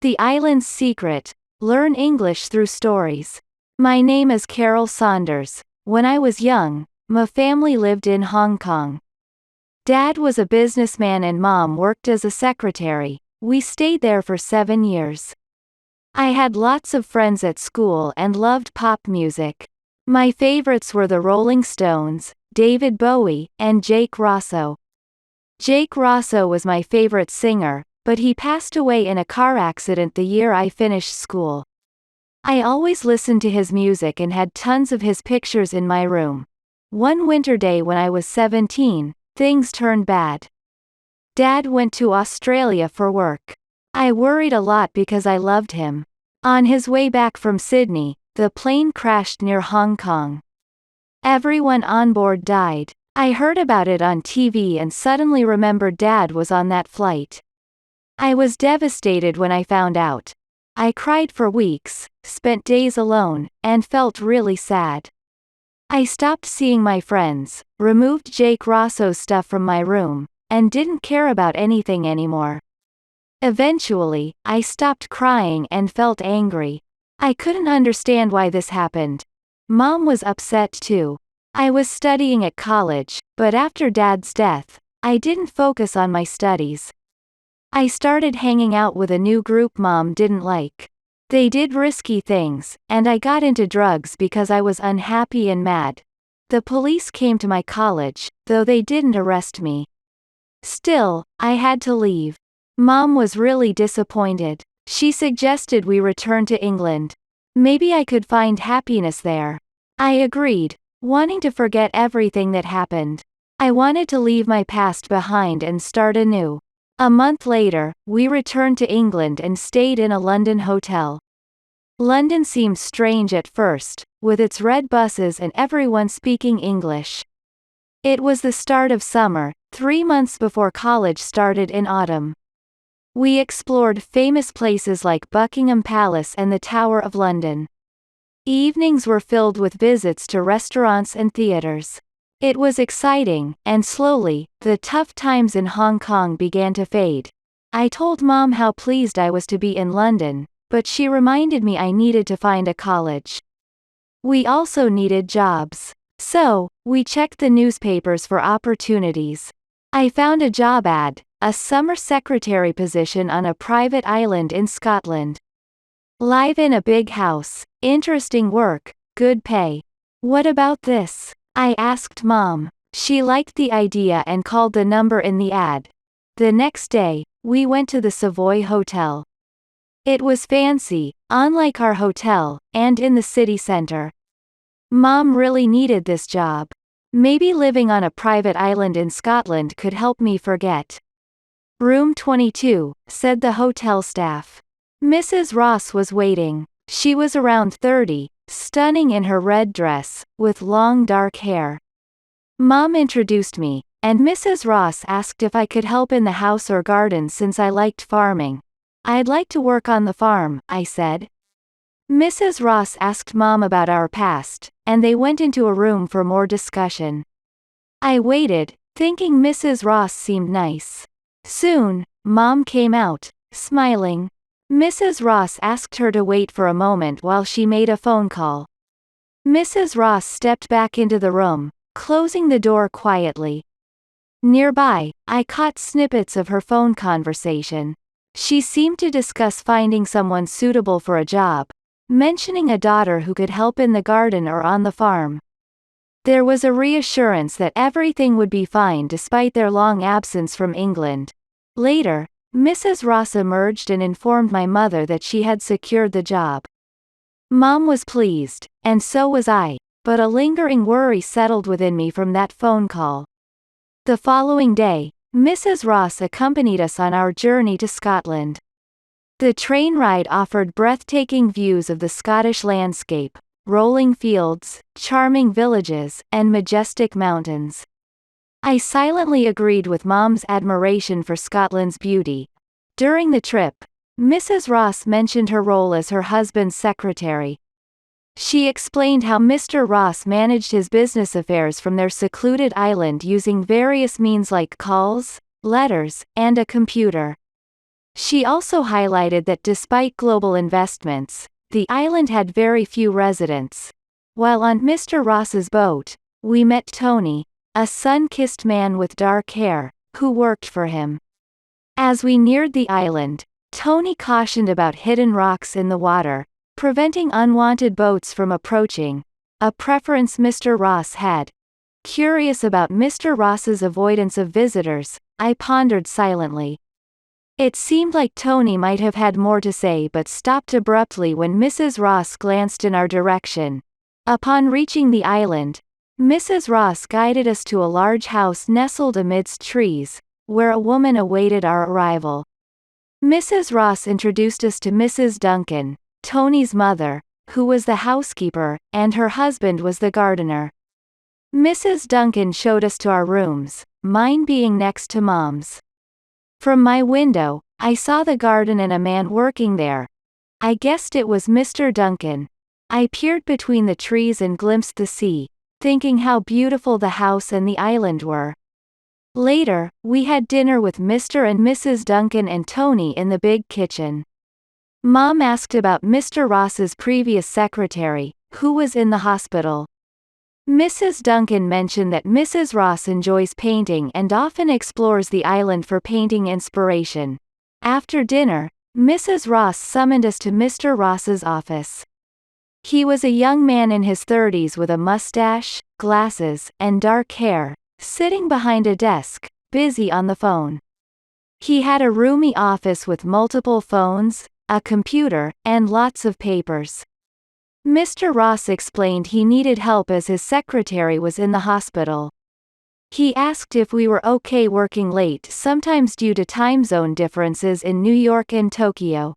The Island's Secret. Learn English through stories. My name is Carol Saunders. When I was young, my family lived in Hong Kong. Dad was a businessman and Mom worked as a secretary. We stayed there for 7 years. I had lots of friends at school and loved pop music. My favorites were the Rolling Stones, David Bowie, and Jake Rosso. Jake Rosso was my favorite singer, but he passed away in a car accident the year I finished school. I always listened to his music and had tons of his pictures in my room. One winter day when I was 17, things turned bad. Dad went to Australia for work. I worried a lot because I loved him. On his way back from Sydney, the plane crashed near Hong Kong. Everyone on board died. I heard about it on TV and suddenly remembered Dad was on that flight. I was devastated when I found out. I cried for weeks, spent days alone, and felt really sad. I stopped seeing my friends, removed Jake Rosso's stuff from my room, and didn't care about anything anymore. Eventually, I stopped crying and felt angry. I couldn't understand why this happened. Mom was upset too. I was studying at college, but after Dad's death, I didn't focus on my studies. I started hanging out with a new group Mom didn't like. They did risky things, and I got into drugs because I was unhappy and mad. The police came to my college, though they didn't arrest me. Still, I had to leave. Mom was really disappointed. She suggested we return to England. Maybe I could find happiness there. I agreed, wanting to forget everything that happened. I wanted to leave my past behind and start anew. A month later, we returned to England and stayed in a London hotel. London seemed strange at first, with its red buses and everyone speaking English. It was the start of summer, 3 months before college started in autumn. We explored famous places like Buckingham Palace and the Tower of London. Evenings were filled with visits to restaurants and theaters. It was exciting, and slowly, the tough times in Hong Kong began to fade. I told Mom how pleased I was to be in London, but she reminded me I needed to find a college. We also needed jobs. So, we checked the newspapers for opportunities. I found a job ad, a summer secretary position on a private island in Scotland. Live in a big house, interesting work, good pay. What about this? I asked Mom. She liked the idea and called the number in the ad. The next day, we went to the Savoy Hotel. It was fancy, unlike our hotel, and in the city center. Mom really needed this job. Maybe living on a private island in Scotland could help me forget. Room 22, said the hotel staff. Mrs. Ross was waiting. She was around 30, stunning in her red dress, with long dark hair. Mom introduced me, and Mrs. Ross asked if I could help in the house or garden since I liked farming. I'd like to work on the farm, I said. Mrs. Ross asked Mom about our past, and they went into a room for more discussion. I waited, thinking Mrs. Ross seemed nice. Soon, Mom came out, smiling. Mrs. Ross asked her to wait for a moment while she made a phone call. Mrs. Ross stepped back into the room, closing the door quietly. Nearby, I caught snippets of her phone conversation. She seemed to discuss finding someone suitable for a job, mentioning a daughter who could help in the garden or on the farm. There was a reassurance that everything would be fine despite their long absence from England. Later, Mrs. Ross emerged and informed my mother that she had secured the job. Mom was pleased, and so was I, but a lingering worry settled within me from that phone call. The following day, Mrs. Ross accompanied us on our journey to Scotland. The train ride offered breathtaking views of the Scottish landscape, rolling fields, charming villages, and majestic mountains. I silently agreed with Mom's admiration for Scotland's beauty. During the trip, Mrs. Ross mentioned her role as her husband's secretary. She explained how Mr. Ross managed his business affairs from their secluded island using various means like calls, letters, and a computer. She also highlighted that despite global investments, the island had very few residents. While on Mr. Ross's boat, we met Tony, a sun-kissed man with dark hair, who worked for him. As we neared the island, Tony cautioned about hidden rocks in the water, preventing unwanted boats from approaching, a preference Mr. Ross had. Curious about Mr. Ross's avoidance of visitors, I pondered silently. It seemed like Tony might have had more to say but stopped abruptly when Mrs. Ross glanced in our direction. Upon reaching the island, Mrs. Ross guided us to a large house nestled amidst trees, where a woman awaited our arrival. Mrs. Ross introduced us to Mrs. Duncan, Tony's mother, who was the housekeeper, and her husband was the gardener. Mrs. Duncan showed us to our rooms, mine being next to Mom's. From my window, I saw the garden and a man working there. I guessed it was Mr. Duncan. I peered between the trees and glimpsed the sea, thinking how beautiful the house and the island were. Later, we had dinner with Mr. and Mrs. Duncan and Tony in the big kitchen. Mom asked about Mr. Ross's previous secretary, who was in the hospital. Mrs. Duncan mentioned that Mrs. Ross enjoys painting and often explores the island for painting inspiration. After dinner, Mrs. Ross summoned us to Mr. Ross's office. He was a young man in his 30s with a mustache, glasses, and dark hair, sitting behind a desk, busy on the phone. He had a roomy office with multiple phones, a computer, and lots of papers. Mr. Ross explained he needed help as his secretary was in the hospital. He asked if we were okay working late, sometimes due to time zone differences in New York and Tokyo.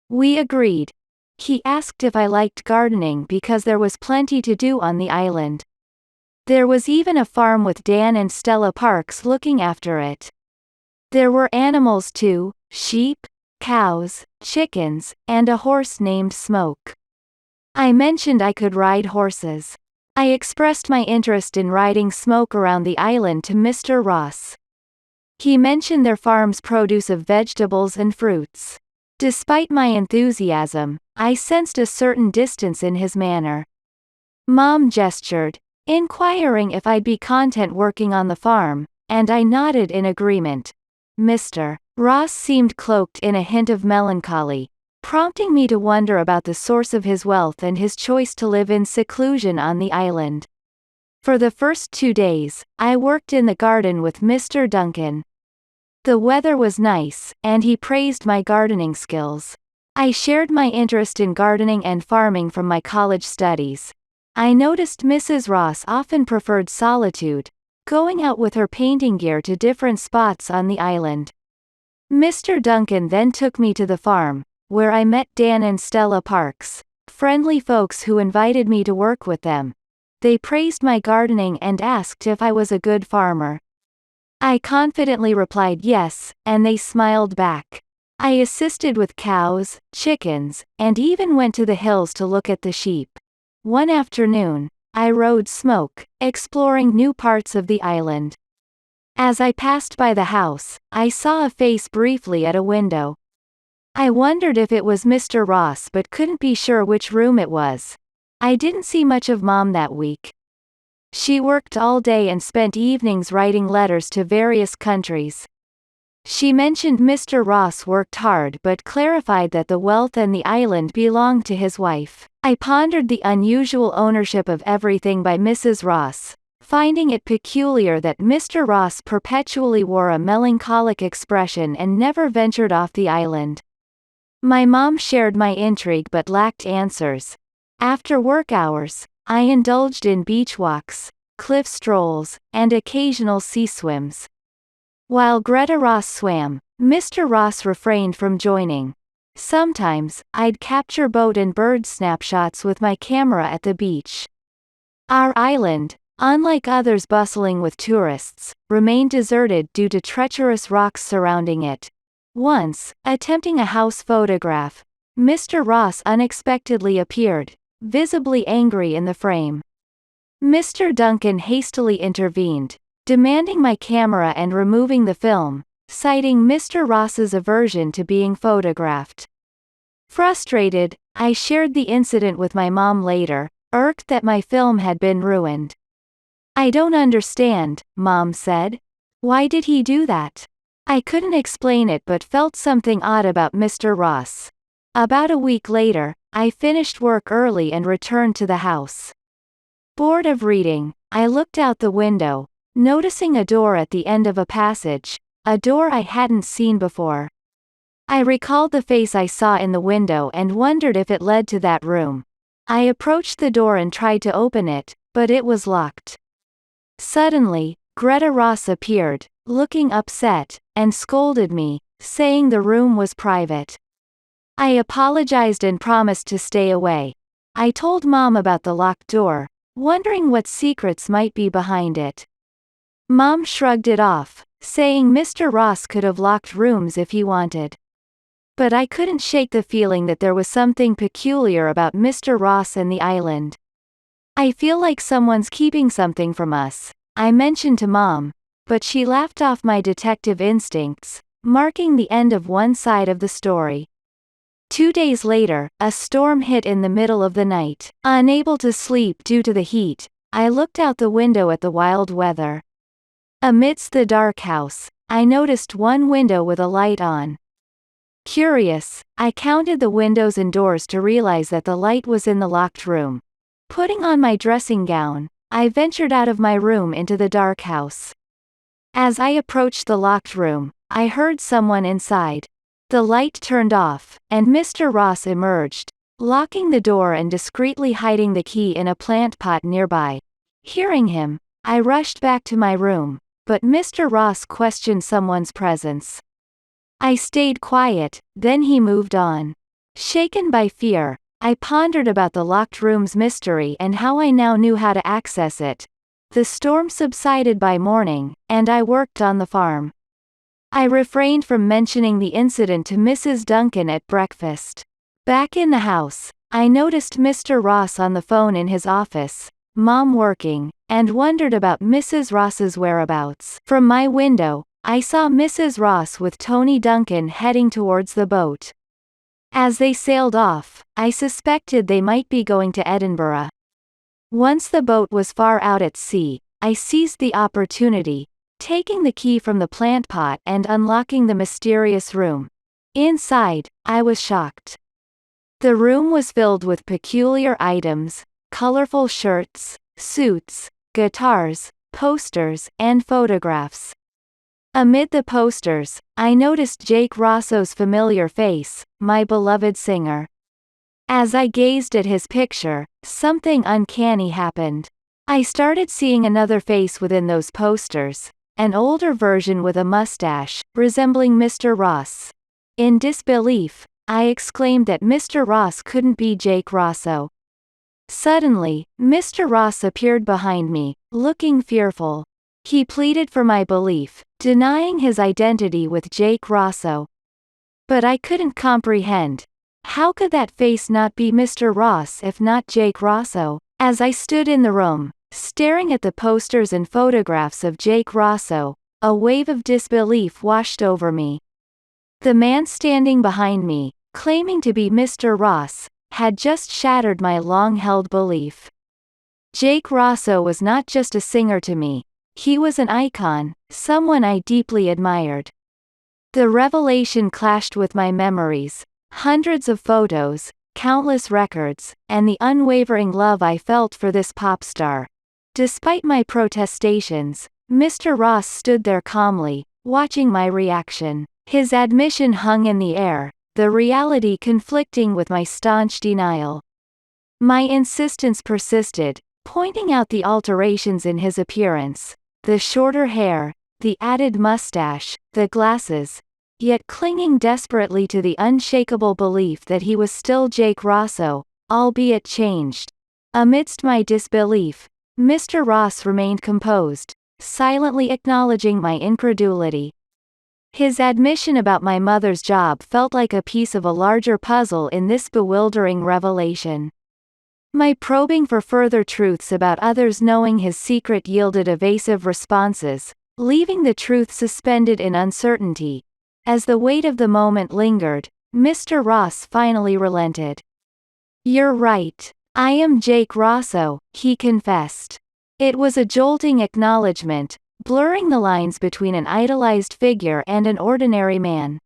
We agreed. He asked if I liked gardening because there was plenty to do on the island. There was even a farm with Dan and Stella Parks looking after it. There were animals too, sheep, cows, chickens, and a horse named Smoke. I mentioned I could ride horses. I expressed my interest in riding Smoke around the island to Mr. Ross. He mentioned their farm's produce of vegetables and fruits. Despite my enthusiasm, I sensed a certain distance in his manner. Mom gestured, inquiring if I'd be content working on the farm, and I nodded in agreement. Mr. Ross seemed cloaked in a hint of melancholy, prompting me to wonder about the source of his wealth and his choice to live in seclusion on the island. For the first 2 days, I worked in the garden with Mr. Duncan. The weather was nice, and he praised my gardening skills. I shared my interest in gardening and farming from my college studies. I noticed Mrs. Ross often preferred solitude, going out with her painting gear to different spots on the island. Mr. Duncan then took me to the farm, where I met Dan and Stella Parks, friendly folks who invited me to work with them. They praised my gardening and asked if I was a good farmer. I confidently replied yes, and they smiled back. I assisted with cows, chickens, and even went to the hills to look at the sheep. One afternoon, I rode Smoke, exploring new parts of the island. As I passed by the house, I saw a face briefly at a window. I wondered if it was Mr. Ross but couldn't be sure which room it was. I didn't see much of Mom that week. She worked all day and spent evenings writing letters to various countries. She mentioned Mr. Ross worked hard but clarified that the wealth and the island belonged to his wife. I pondered the unusual ownership of everything by Mrs. Ross, finding it peculiar that Mr. Ross perpetually wore a melancholic expression and never ventured off the island. My mom shared my intrigue but lacked answers. After work hours, I indulged in beach walks, cliff strolls, and occasional sea swims. While Greta Ross swam, Mr. Ross refrained from joining. Sometimes, I'd capture boat and bird snapshots with my camera at the beach. Our island, unlike others bustling with tourists, remained deserted due to treacherous rocks surrounding it. Once, attempting a house photograph, Mr. Ross unexpectedly appeared, visibly angry in the frame. Mr. Duncan hastily intervened, demanding my camera and removing the film, citing Mr. Ross's aversion to being photographed. Frustrated, I shared the incident with my mom later, irked that my film had been ruined. "I don't understand," Mom said. "Why did he do that?" I couldn't explain it but felt something odd about Mr. Ross. About a week later, I finished work early and returned to the house. Bored of reading, I looked out the window, noticing a door at the end of a passage, a door I hadn't seen before. I recalled the face I saw in the window and wondered if it led to that room. I approached the door and tried to open it, but it was locked. Suddenly, Greta Ross appeared, looking upset, and scolded me, saying the room was private. I apologized and promised to stay away. I told Mom about the locked door, wondering what secrets might be behind it. Mom shrugged it off, saying Mr. Ross could have locked rooms if he wanted. But I couldn't shake the feeling that there was something peculiar about Mr. Ross and the island. "I feel like someone's keeping something from us," I mentioned to Mom, but she laughed off my detective instincts, marking the end of one side of the story. 2 days later, a storm hit in the middle of the night. Unable to sleep due to the heat, I looked out the window at the wild weather. Amidst the dark house, I noticed one window with a light on. Curious, I counted the windows and doors to realize that the light was in the locked room. Putting on my dressing gown, I ventured out of my room into the dark house. As I approached the locked room, I heard someone inside. The light turned off, and Mr. Ross emerged, locking the door and discreetly hiding the key in a plant pot nearby. Hearing him, I rushed back to my room, but Mr. Ross questioned someone's presence. I stayed quiet, then he moved on. Shaken by fear, I pondered about the locked room's mystery and how I now knew how to access it. The storm subsided by morning, and I worked on the farm. I refrained from mentioning the incident to Mrs. Duncan at breakfast. Back in the house, I noticed Mr. Ross on the phone in his office, Mom working, and wondered about Mrs. Ross's whereabouts. From my window, I saw Mrs. Ross with Tony Duncan heading towards the boat. As they sailed off, I suspected they might be going to Edinburgh. Once the boat was far out at sea, I seized the opportunity, taking the key from the plant pot and unlocking the mysterious room. Inside, I was shocked. The room was filled with peculiar items, colorful shirts, suits, guitars, posters, and photographs. Amid the posters, I noticed Jake Rosso's familiar face, my beloved singer. As I gazed at his picture, something uncanny happened. I started seeing another face within those posters, an older version with a mustache, resembling Mr. Ross. In disbelief, I exclaimed that Mr. Ross couldn't be Jake Rosso. Suddenly, Mr. Ross appeared behind me, looking fearful. He pleaded for my belief, denying his identity with Jake Rosso. But I couldn't comprehend. How could that face not be Mr. Ross if not Jake Rosso? As I stood in the room, staring at the posters and photographs of Jake Rosso, a wave of disbelief washed over me. The man standing behind me, claiming to be Mr. Ross, had just shattered my long-held belief. Jake Rosso was not just a singer to me. He was an icon, someone I deeply admired. The revelation clashed with my memories, hundreds of photos, countless records, and the unwavering love I felt for this pop star. Despite my protestations, Mr. Ross stood there calmly, watching my reaction. His admission hung in the air, the reality conflicting with my staunch denial. My insistence persisted, pointing out the alterations in his appearance. The shorter hair, the added mustache, the glasses, yet clinging desperately to the unshakable belief that he was still Jake Rosso, albeit changed. Amidst my disbelief, Mr. Ross remained composed, silently acknowledging my incredulity. His admission about my mother's job felt like a piece of a larger puzzle in this bewildering revelation. My probing for further truths about others knowing his secret yielded evasive responses, leaving the truth suspended in uncertainty. As the weight of the moment lingered, Mr. Ross finally relented. "You're right. I am Jake Rosso," he confessed. It was a jolting acknowledgement, blurring the lines between an idolized figure and an ordinary man.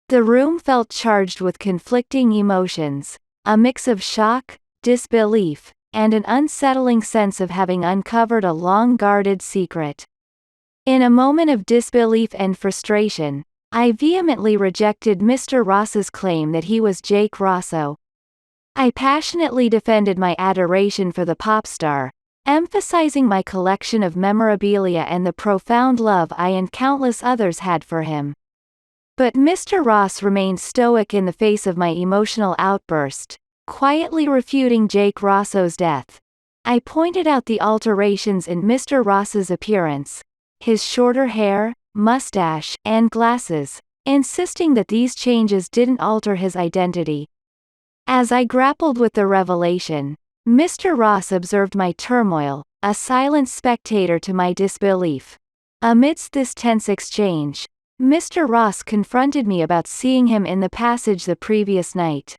The room felt charged with conflicting emotions, a mix of shock, disbelief, and an unsettling sense of having uncovered a long-guarded secret. In a moment of disbelief and frustration, I vehemently rejected Mr. Ross's claim that he was Jake Rosso. I passionately defended my adoration for the pop star, emphasizing my collection of memorabilia and the profound love I and countless others had for him. But Mr. Ross remained stoic in the face of my emotional outburst, quietly refuting Jake Rosso's death. I pointed out the alterations in Mr. Ross's appearance, his shorter hair, mustache, and glasses, insisting that these changes didn't alter his identity. As I grappled with the revelation, Mr. Ross observed my turmoil, a silent spectator to my disbelief. Amidst this tense exchange, Mr. Ross confronted me about seeing him in the passage the previous night.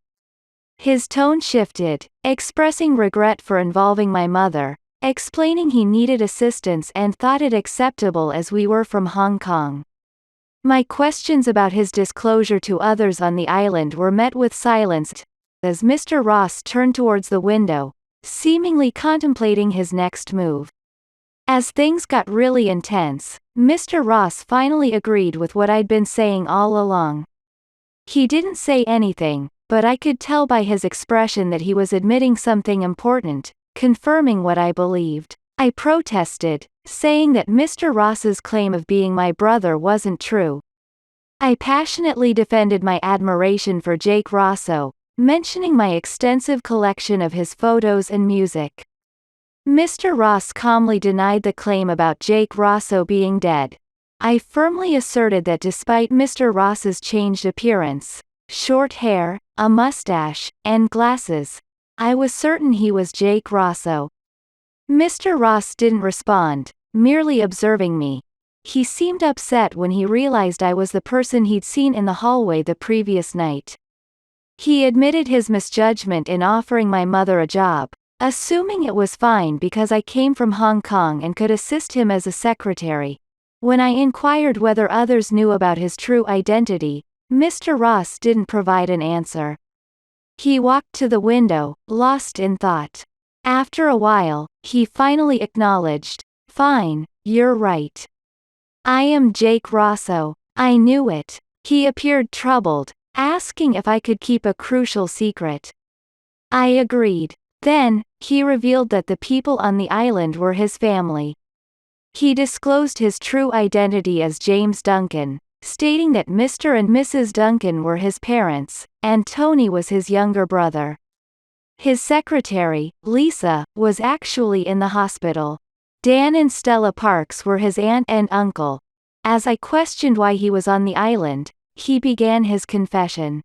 His tone shifted, expressing regret for involving my mother, explaining he needed assistance and thought it acceptable as we were from Hong Kong. My questions about his disclosure to others on the island were met with silence, as Mr. Ross turned towards the window, seemingly contemplating his next move. As things got really intense, Mr. Ross finally agreed with what I'd been saying all along. He didn't say anything, but I could tell by his expression that he was admitting something important, confirming what I believed. I protested, saying that Mr. Ross's claim of being my brother wasn't true. I passionately defended my admiration for Jake Rosso, mentioning my extensive collection of his photos and music. Mr. Ross calmly denied the claim about Jake Rosso being dead. I firmly asserted that despite Mr. Ross's changed appearance, short hair, a mustache, and glasses, I was certain he was Jake Rosso. Mr. Ross didn't respond, merely observing me. He seemed upset when he realized I was the person he'd seen in the hallway the previous night. He admitted his misjudgment in offering my mother a job, assuming it was fine because I came from Hong Kong and could assist him as a secretary. When I inquired whether others knew about his true identity, Mr. Ross didn't provide an answer. He walked to the window, lost in thought. After a while, he finally acknowledged, "Fine, you're right. I am Jake Rosso. I knew it." He appeared troubled, asking if I could keep a crucial secret. I agreed. Then, he revealed that the people on the island were his family. He disclosed his true identity as James Duncan, stating that Mr. and Mrs. Duncan were his parents, and Tony was his younger brother. His secretary, Lisa, was actually in the hospital. Dan and Stella Parks were his aunt and uncle. As I questioned why he was on the island, he began his confession.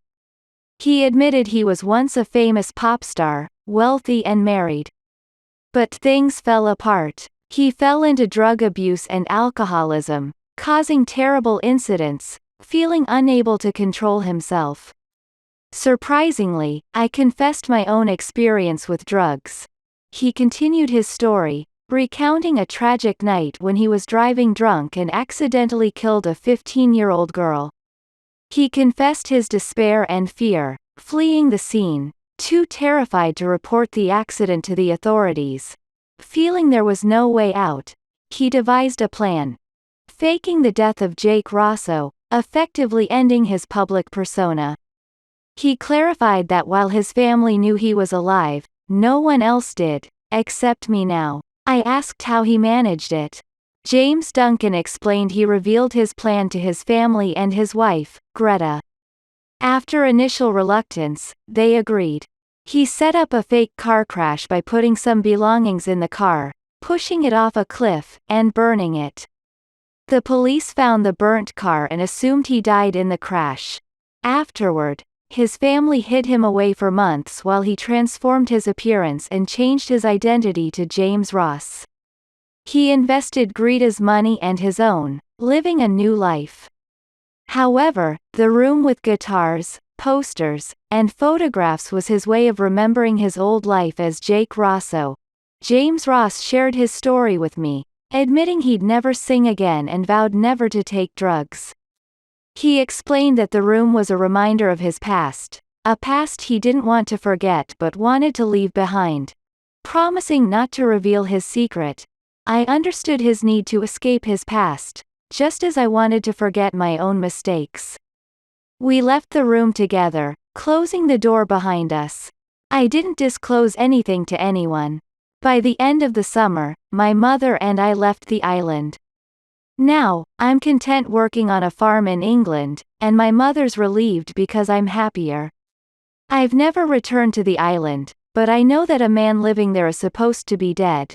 He admitted he was once a famous pop star, wealthy and married. But things fell apart. He fell into drug abuse and alcoholism, causing terrible incidents, feeling unable to control himself. Surprisingly, I confessed my own experience with drugs. He continued his story, recounting a tragic night when he was driving drunk and accidentally killed a 15-year-old girl. He confessed his despair and fear, fleeing the scene, too terrified to report the accident to the authorities. Feeling there was no way out, he devised a plan. Faking the death of Jake Rosso, effectively ending his public persona. He clarified that while his family knew he was alive, no one else did, except me now. I asked how he managed it. James Duncan explained he revealed his plan to his family and his wife, Greta. After initial reluctance, they agreed. He set up a fake car crash by putting some belongings in the car, pushing it off a cliff, and burning it. The police found the burnt car and assumed he died in the crash. Afterward, his family hid him away for months while he transformed his appearance and changed his identity to James Ross. He invested Greta's money and his own, living a new life. However, the room with guitars, posters, and photographs was his way of remembering his old life as Jake Rosso. James Ross shared his story with me, admitting he'd never sing again and vowed never to take drugs. He explained that the room was a reminder of his past, a past he didn't want to forget but wanted to leave behind. Promising not to reveal his secret, I understood his need to escape his past, just as I wanted to forget my own mistakes. We left the room together, closing the door behind us. I didn't disclose anything to anyone. By the end of the summer, my mother and I left the island. Now, I'm content working on a farm in England, and my mother's relieved because I'm happier. I've never returned to the island, but I know that a man living there is supposed to be dead.